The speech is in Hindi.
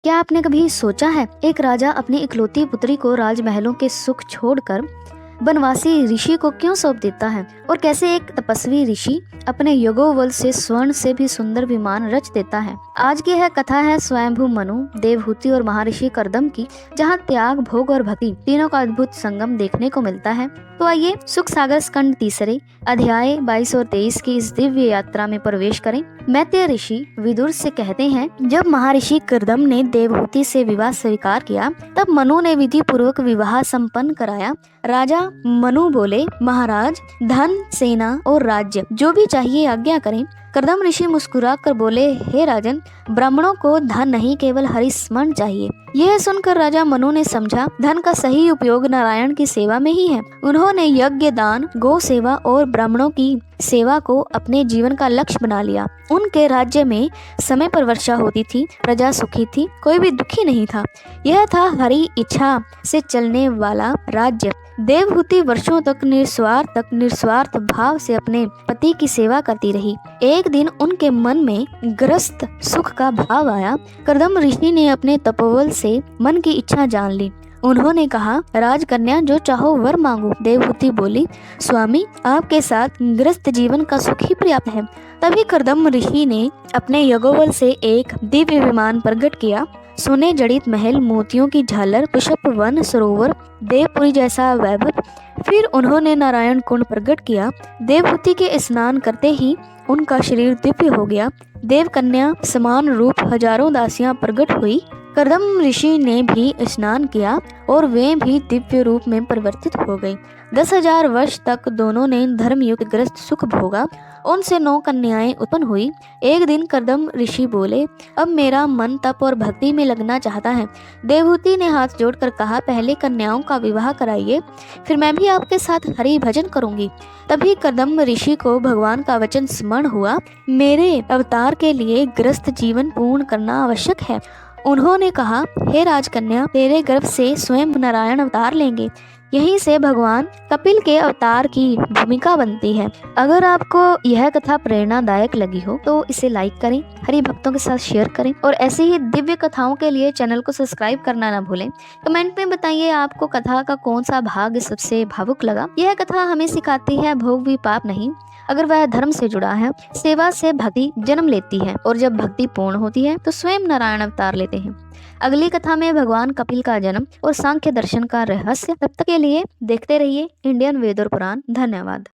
क्या आपने कभी सोचा है, एक राजा अपनी इकलौती पुत्री को राजमहलों के सुख छोड़कर बनवासी ऋषि को क्यों सौंप देता है, और कैसे एक तपस्वी ऋषि अपने यज्ञोबल से स्वर्ण से भी सुंदर विमान रच देता है। आज की यह कथा है स्वयंभू मनु, देवहूति और महर्षि कर्दम की, जहाँ त्याग, भोग और भक्ति तीनों का अद्भुत संगम देखने को मिलता है। तो आइए सुख सागर स्कंद तीसरे अध्याय 22 और 23 की इस दिव्य यात्रा में प्रवेश करें। मैत्रेय ऋषि विदुर से कहते हैं, जब महर्षि कर्दम ने देवहूति से विवाह स्वीकार किया, तब मनु ने विधि पूर्वक विवाह संपन्न कराया। राजा मनु बोले, महाराज, धन, सेना और राज्य जो भी चाहिए आज्ञा करें। कर्दम ऋषि मुस्कुरा कर बोले, हे राजन, ब्राह्मणों को धन नहीं केवल हरि स्मरण चाहिए। यह सुनकर राजा मनु ने समझा, धन का सही उपयोग नारायण की सेवा में ही है। उन्होंने यज्ञ, दान, गौ सेवा और ब्राह्मणों की सेवा को अपने जीवन का लक्ष्य बना लिया। उनके राज्य में समय पर वर्षा होती थी, प्रजा सुखी थी, कोई भी दुखी नहीं था। यह था हरि इच्छा से चलने वाला राज्य। देवहूति वर्षों तक निस्वार्थ भाव से अपने पति की सेवा करती रही। एक दिन उनके मन में ग्रस्त सुख का भाव आया। कर्दम ऋषि ने अपने तपोबल से मन की इच्छा जान ली। उन्होंने कहा, राजकन्या, जो चाहो वर मांगो। देवहूति बोली, स्वामी, आपके साथ ग्रस्त जीवन का सुख ही पर्याप्त है। तभी कर्दम ऋषि ने अपने यज्ञोबल से एक दिव्य विमान प्रकट किया। सोने जड़ित महल, मोतियों की झालर, पुष्प वन, सरोवर, देवपुरी जैसा वैभव। फिर उन्होंने नारायण कुंड प्रकट किया। देवहूति के स्नान करते ही उनका शरीर दिव्य हो गया। देवकन्या समान रूप हजारों दासियां प्रकट हुई। कर्दम ऋषि ने भी स्नान किया और वे भी दिव्य रूप में परिवर्तित हो गई। 10,000 वर्ष तक दोनों ने धर्मयुक्त ग्रस्त सुख भोगा। उनसे 9 कन्याएं उत्पन्न हुई। एक दिन कर्दम ऋषि बोले, अब मेरा मन तप और भक्ति में लगना चाहता है। देवहूति ने हाथ जोड़कर कहा, पहले कन्याओं का विवाह कराइए, फिर मैं भी आपके साथ हरि भजन करूंगी। तभी कर्दम ऋषि को भगवान का वचन स्मरण हुआ, मेरे अवतार के लिए ग्रस्त जीवन पूर्ण करना आवश्यक है। उन्होंने कहा, हे राजकन्या, तेरे गर्भ से स्वयं नारायण अवतार लेंगे। यहीं से भगवान कपिल के अवतार की भूमिका बनती है। अगर आपको यह कथा प्रेरणादायक लगी हो तो इसे लाइक करें, हरि भक्तों के साथ शेयर करें और ऐसी ही दिव्य कथाओं के लिए चैनल को सब्सक्राइब करना ना भूलें। कमेंट में बताइए आपको कथा का कौन सा भाग सबसे भावुक लगा। यह कथा हमें सिखाती है, भोग भी पाप नहीं, अगर वह धर्म से जुड़ा है। सेवा से भक्ति जन्म लेती है और जब भक्ति पूर्ण होती है तो स्वयं नारायण अवतार लेते हैं। अगली कथा में भगवान कपिल का जन्म और सांख्य दर्शन का रहस्य। तब तक के लिए देखते रहिए इंडियन वेद और पुराण। धन्यवाद।